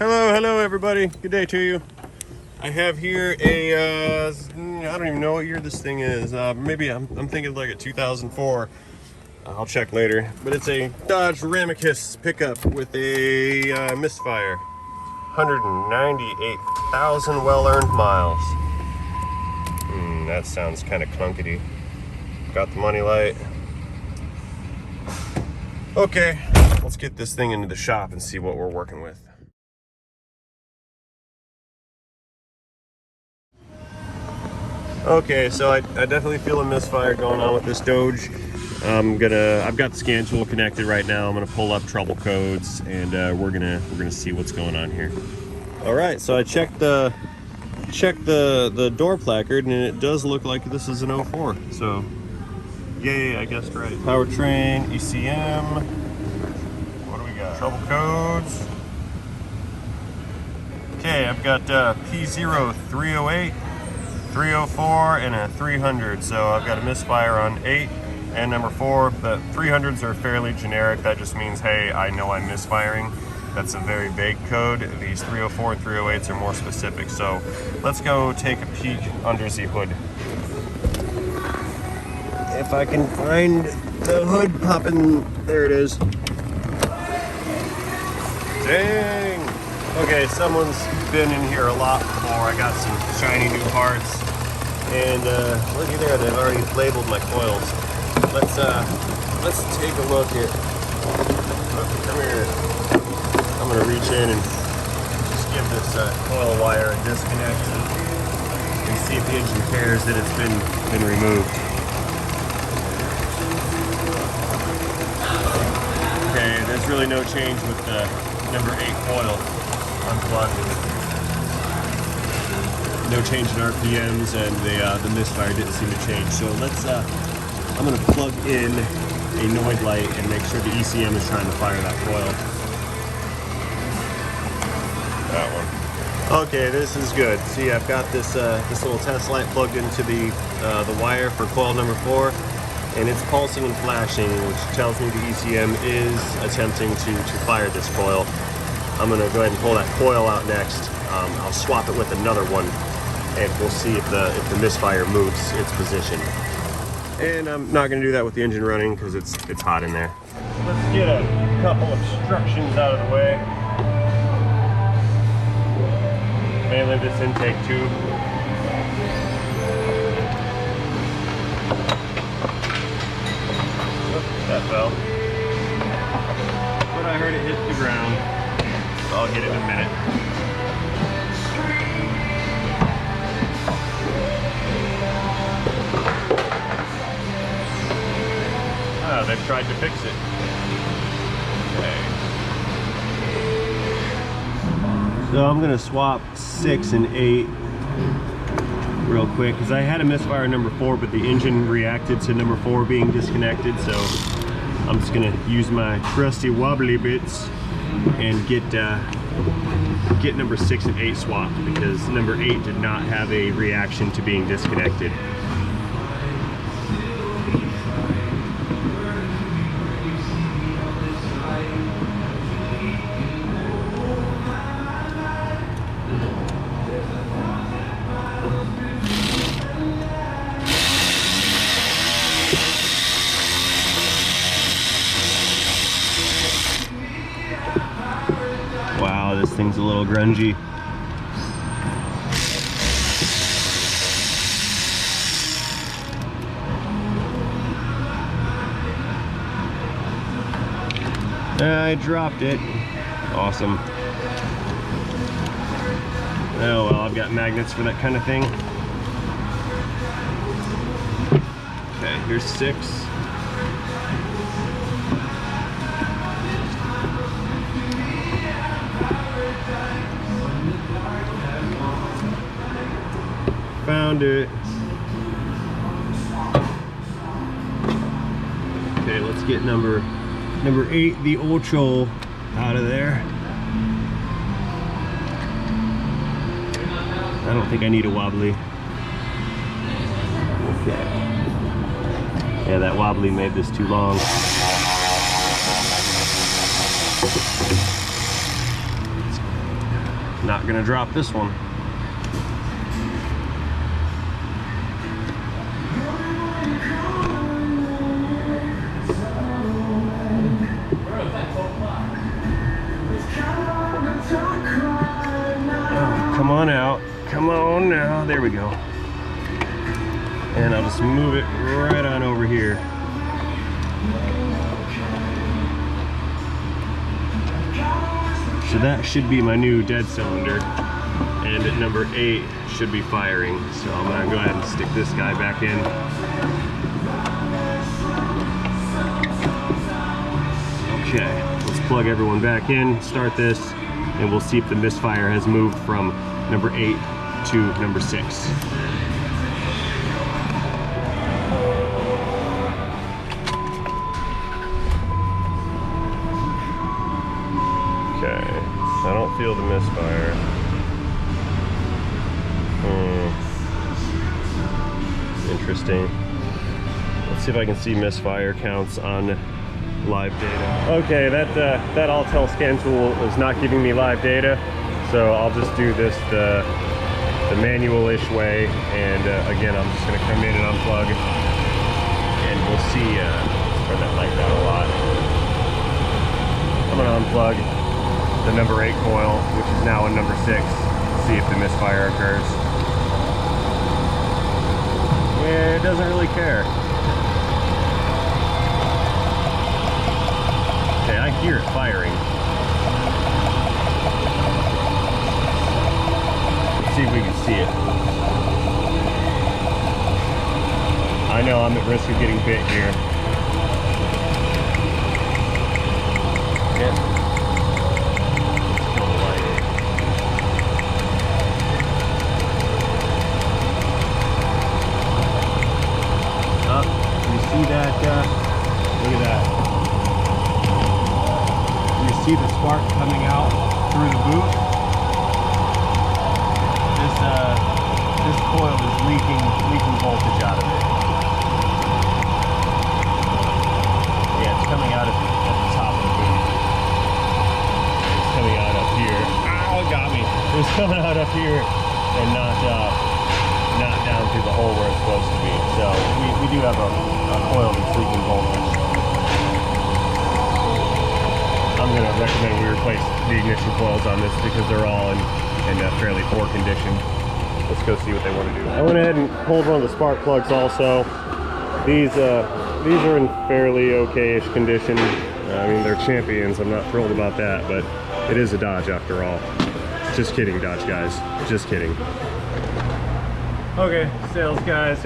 Hello everybody. Good day to you. I have here a, I don't even know what year this thing is. Maybe I'm thinking like a 2004. I'll check later. But it's a Dodge Ramicus pickup with a Misfire. 198,000 well-earned miles. That sounds kind of clunkety. Got the money light. Okay, let's get this thing into the shop and see what we're working with. Okay, so I definitely feel a misfire going on with this Doge. I've got the scan tool connected right now. I'm gonna pull up trouble codes and we're gonna see what's going on here. All right, so I checked the door placard and it does look like this is an 04. So yay, I guessed right. Powertrain, ECM. What do we got? Trouble codes. Okay, I've got P0 308. 304 and a 300, so I've got a misfire on 8 and number 4. The 300s are fairly generic. That just means, hey, I know I'm misfiring. That's a very vague code. These 304 and 308s are more specific. So let's go take a peek under the hood. If I can find the hood popping, there it is. Dang! Okay, someone's been in here a lot before. I got some shiny new parts. And looky there, they've already labeled my coils. Let's take a look at, come here. I'm gonna reach in and just give this coil wire a disconnect and see if the engine cares that it's been removed. Okay, there's really no change with the number 8 coil unplugged. No change in RPMs, and the misfire didn't seem to change. So let's, I'm gonna plug in a Noid light and make sure the ECM is trying to fire that coil. That one. Okay, this is good. See, I've got this this little test light plugged into the wire for coil number 4, and it's pulsing and flashing, which tells me the ECM is attempting to fire this coil. I'm gonna go ahead and pull that coil out next. I'll swap it with another one, and we'll see if the misfire moves its position. And I'm not gonna do that with the engine running because it's hot in there. Let's get a couple obstructions out of the way. Mainly this intake tube. Oops, that fell. But I heard it hit the ground. So I'll get it in a minute. They've tried to fix it. Okay. So I'm gonna swap 6 and 8 real quick because I had a misfire number 4, but the engine reacted to number 4 being disconnected. So I'm just gonna use my trusty wobbly bits and get number 6 and 8 swapped because number 8 did not have a reaction to being disconnected. Wow, this thing's a little grungy. I dropped it. Awesome. Oh well, I've got magnets for that kind of thing. Okay, here's 6. Found it. Okay, let's get number 8, the Ocho, out of there. I don't think I need a wobbly. Okay. Yeah, that wobbly made this too long. Not gonna drop this one. Oh, come on out. Come on now. There we go. And I'll just move it right on over here. So that should be my new dead cylinder, and at number 8 should be firing. So I'm gonna go ahead and stick this guy back in. Okay, let's plug everyone back in, start this, and we'll see if the misfire has moved from number 8 to number 6. Okay, I don't feel the misfire. Interesting. Let's see if I can see misfire counts on live data. Okay, that all-tell scan tool is not giving me live data, so I'll just do this the manual-ish way, and again, I'm just going to come in and unplug, and we'll see. Turn that light down a lot. I'm going to unplug the number 8 coil, which is now in number 6, see if the misfire occurs. Yeah, it doesn't really care. Okay, I hear it firing. Let's see if we can see it. I know I'm at risk of getting bit here. Yeah. See that, look at that. You see the spark coming out through the boot? This coil is leaking voltage out of it. Yeah, it's coming out at the top of the boot. It's coming out up here. Ow, it got me. It was coming out up here and not down through the hole where it's supposed to be. So we do have a coil that's leaking voltage. I'm going to recommend we replace the ignition coils on this because they're all in a fairly poor condition. Let's go see what they want to do. I went ahead and pulled one of the spark plugs also. These are in fairly okay-ish condition. I mean, they're champions. I'm not thrilled about that, but it is a Dodge after all. Just kidding, Dodge guys. Just kidding. Okay, sales guys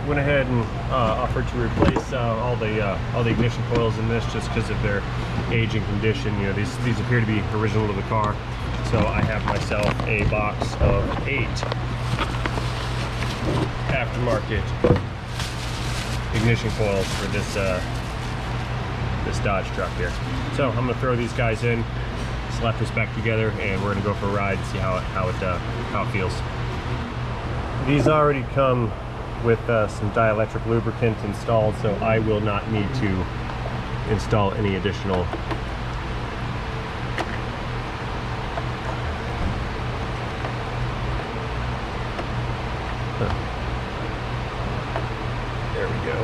went ahead and offered to replace all the ignition coils in this just because of their age and condition. You know, these appear to be original to the car. So I have myself a box of 8 aftermarket ignition coils for this this Dodge truck here. So I'm gonna throw these guys in, slap this back together, and we're gonna go for a ride and see how it feels. These already come with some dielectric lubricant installed, so I will not need to install any additional. There we go.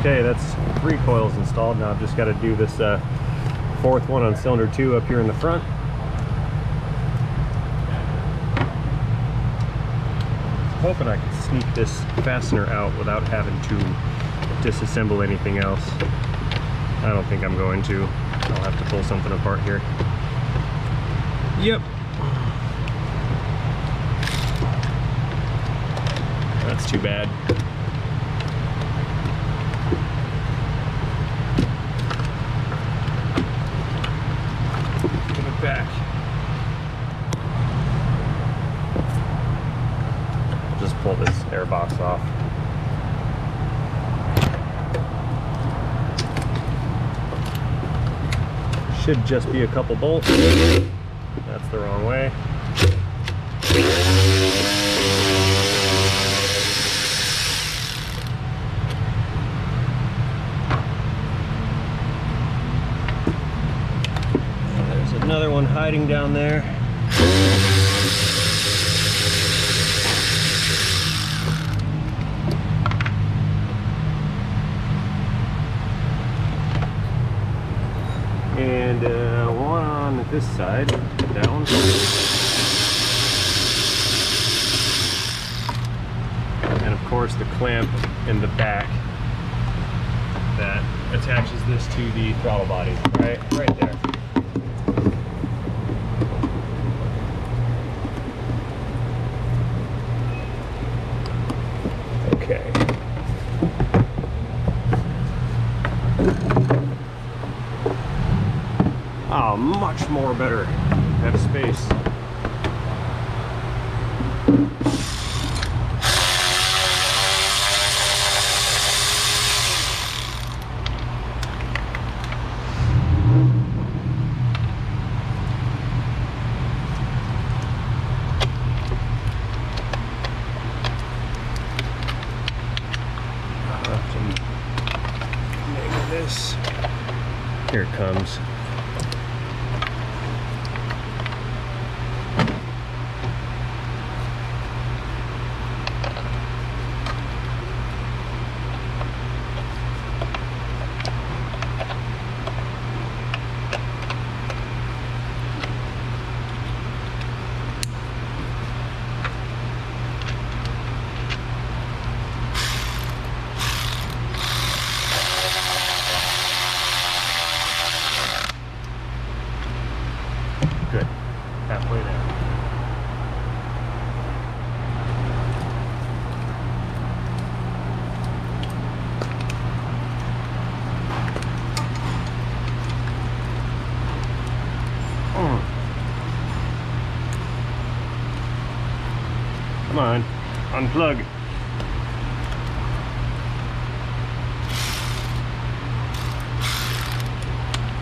Okay, that's 3 coils installed. Now I've just got to do this 4th one on cylinder 2 up here in the front. Hoping I can sneak this fastener out without having to disassemble anything else. I don't think I'm going to. I'll have to pull something apart here. Yep. That's too bad. Give it back. I'll just pull this air box off. Should just be a couple bolts. That's the wrong way. There's another one hiding down there. And one on this side, that one. And of course the clamp in the back that attaches this to the throttle body, right there. Okay. Oh, much more better. Have space. This. Here it comes. Good. Halfway there. Come on, unplug.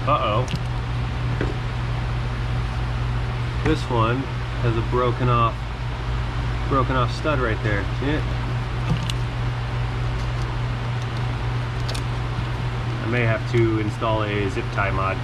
Uh-oh. This one has a broken off stud right there. See it? I may have to install a zip tie mod.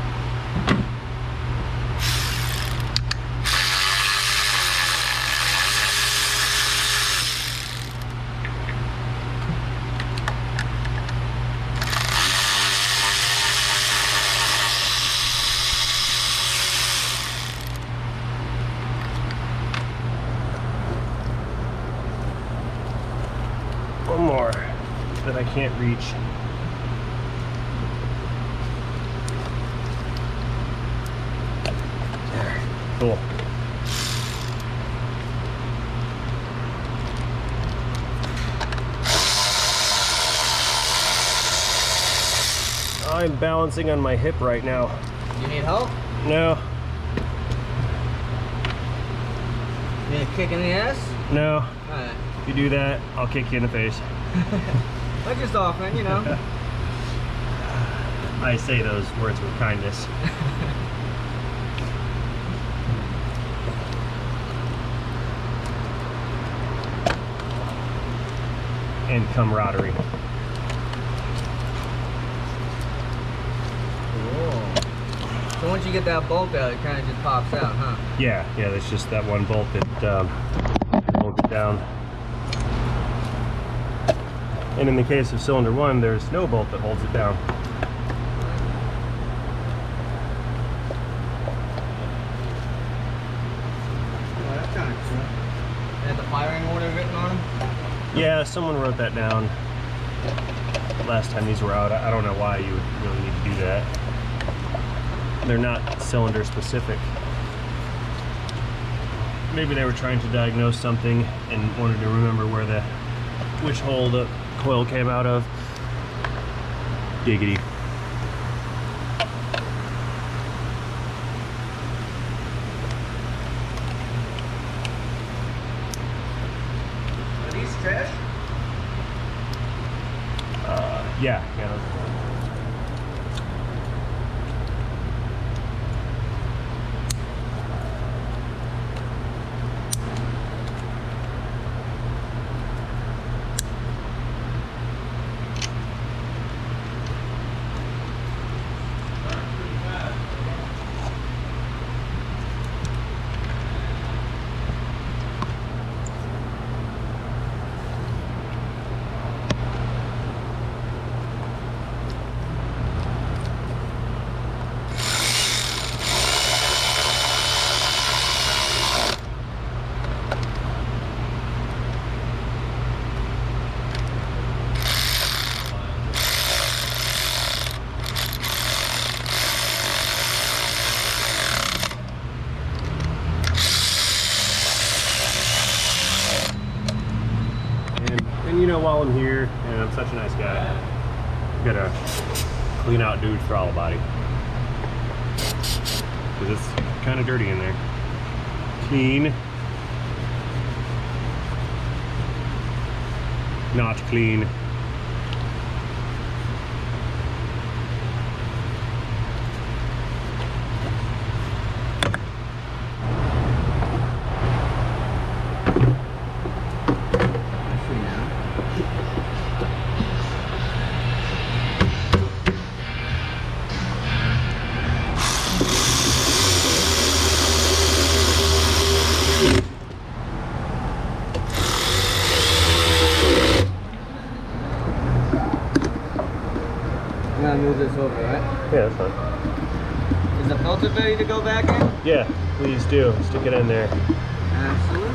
One more that I can't reach. There. Cool. I'm balancing on my hip right now. You need help? No. You need a kick in the ass? No. Alright. If you do that, I'll kick you in the face. Not just often, you know. I say those words with kindness. And camaraderie. Cool. So once you get that bolt out, it kind of just pops out, huh? Yeah, there's just that one bolt that bolts it down. And in the case of cylinder 1, there's no bolt that holds it down. Oh, that's kind of cool. They had the firing order written on them? Yeah, someone wrote that down last time these were out. I don't know why you would really need to do that. They're not cylinder specific. Maybe they were trying to diagnose something and wanted to remember which hole the coil came out of. Giggity. Are these trash? Yeah. And you know, while I'm here, and I'm such a nice guy, I'm gonna clean out dude's throttle body. Because it's kind of dirty in there. Clean. Not clean. I'm gonna move this over, right? Yeah, that's fine. Is the filter ready to go back in? Yeah, please do. Stick it in there. Absolutely.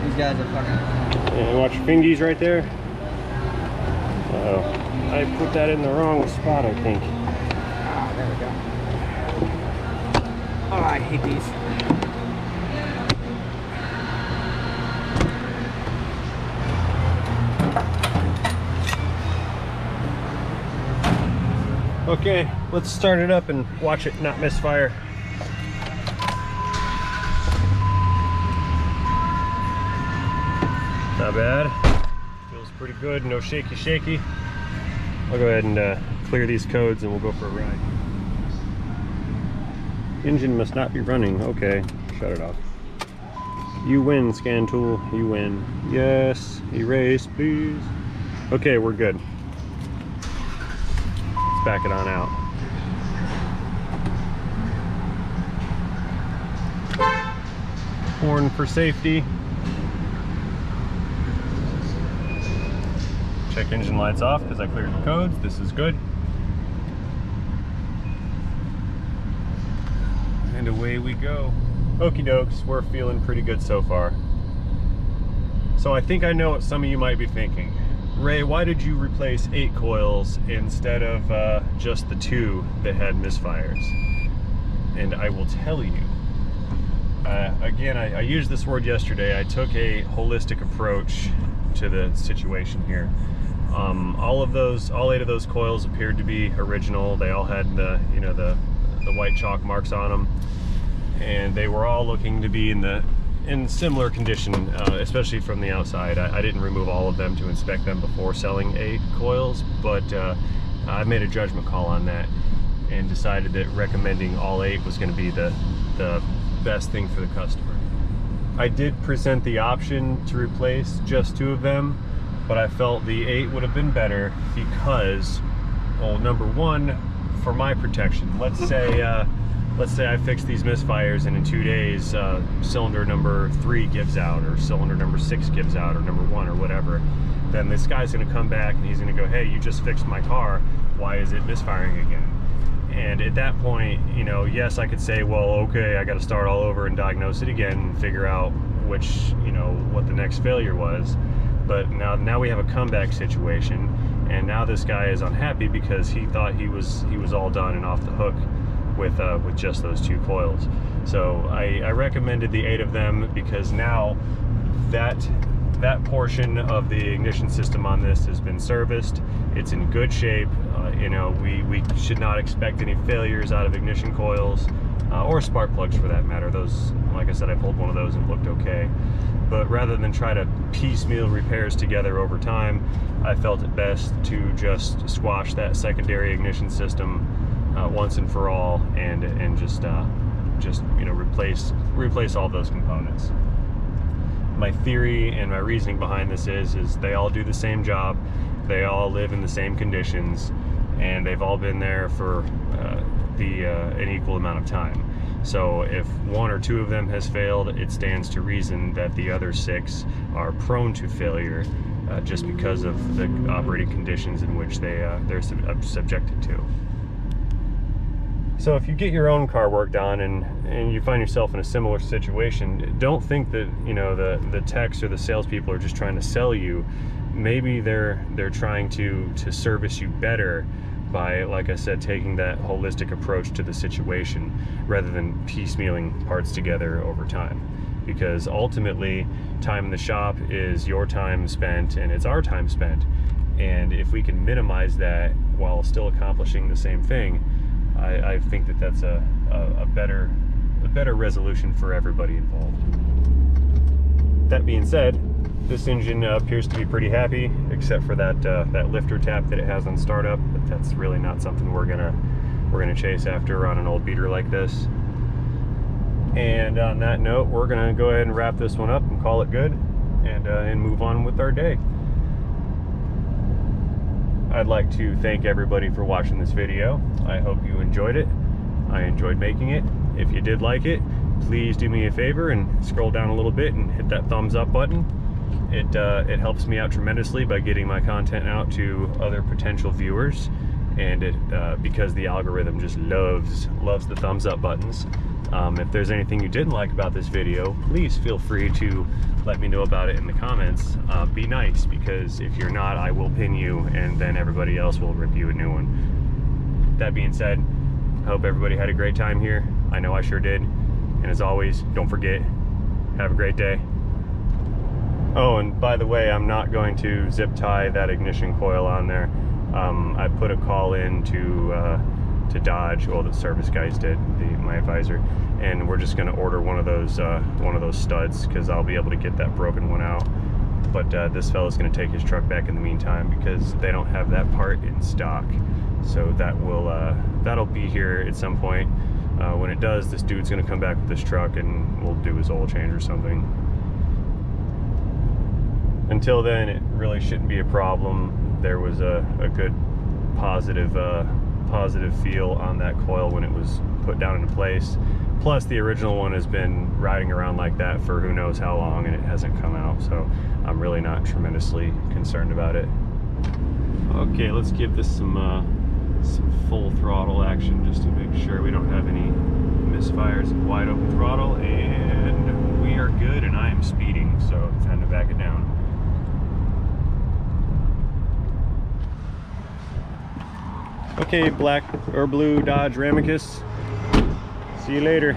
These guys are fucking... And watch your fingies right there. Uh-oh. I put that in the wrong spot, I think. Ah, there we go. Oh, I hate these. Okay, let's start it up and watch it not misfire. Not bad. Feels pretty good, no shaky. I'll go ahead and clear these codes and we'll go for a ride. Engine must not be running. Okay, shut it off. You win, scan tool, you win. Yes, erase, please. Okay, we're good. Let's back it on out. Horn for safety. Check engine lights off because I cleared the codes. This is good. And away we go. Okie dokes, we're feeling pretty good so far. So I think I know what some of you might be thinking. Ray, why did you replace 8 coils instead of just the 2 that had misfires? And I will tell you. Again, I used this word yesterday. I took a holistic approach to the situation here. All 8 of those coils appeared to be original. They all had the white chalk marks on them, and they were all looking to be in similar condition, especially from the outside. I didn't remove all of them to inspect them before selling 8 coils, but I made a judgment call on that and decided that recommending all 8 was going to be the best thing for the customer. I did present the option to replace just 2 of them, but I felt the 8 would have been better because well, number one, for my protection. Let's say I fix these misfires and in 2 days cylinder number 3 gives out, or cylinder number 6 gives out, or number 1, or whatever. Then this guy's going to come back and he's going to go, hey, you just fixed my car, why is it misfiring again? And at that point, you know, yes, I could say, well, okay, I got to start all over and diagnose it again and figure out which, you know, what the next failure was. But now we have a comeback situation, and now this guy is unhappy because he thought he was all done and off the hook with just those 2 coils. So I recommended the 8 of them because now that portion of the ignition system on this has been serviced. It's in good shape. You know, we should not expect any failures out of ignition coils or spark plugs for that matter. Those, like I said, I pulled one of those and looked okay. But rather than try to piecemeal repairs together over time, I felt it best to just squash that secondary ignition system once and for all, and just you know, replace all those components. My theory and my reasoning behind this is they all do the same job, they all live in the same conditions, and they've all been there for an equal amount of time. So if 1 or 2 of them has failed, it stands to reason that the other 6 are prone to failure just because of the operating conditions in which they're subjected to. So if you get your own car work done and you find yourself in a similar situation, don't think that, you know, the techs or the salespeople are just trying to sell you. Maybe they're trying to service you better by, like I said, taking that holistic approach to the situation rather than piecemealing parts together over time. Because ultimately, time in the shop is your time spent and it's our time spent. And if we can minimize that while still accomplishing the same thing, I think that that's a better resolution for everybody involved. That being said, this engine appears to be pretty happy, except for that lifter tap that it has on startup. But that's really not something we're gonna chase after on an old beater like this. And on that note, we're gonna go ahead and wrap this one up and call it good, and move on with our day. I'd like to thank everybody for watching this video. I hope you enjoyed it. I enjoyed making it. If you did like it, please do me a favor and scroll down a little bit and hit that thumbs up button. It helps me out tremendously by getting my content out to other potential viewers, and because the algorithm just loves the thumbs up buttons. If there's anything you didn't like about this video, please feel free to let me know about it in the comments. Be nice, because if you're not, I will pin you, and then everybody else will rip you a new one. That being said, I hope everybody had a great time here. I know I sure did. And as always, don't forget, have a great day. Oh, and by the way, I'm not going to zip tie that ignition coil on there. I put a call in to Dodge, well, the service guys did, my advisor, and we're just going to order one of those studs, because I'll be able to get that broken one out. But this fella's going to take his truck back in the meantime, because they don't have that part in stock. So that'll be here at some point. When it does, this dude's going to come back with this truck and we'll do his oil change or something. Until then, it really shouldn't be a problem. There was a good positive feel on that coil when it was put down into place. Plus, the original one has been riding around like that for who knows how long, and it hasn't come out, so I'm really not tremendously concerned about it. Okay, let's give this some full throttle action just to make sure we don't have any misfires. Wide open throttle, and we are good, and I am speeding, so it's time to back it down. Okay, black or blue Dodge Ramicus. See you later.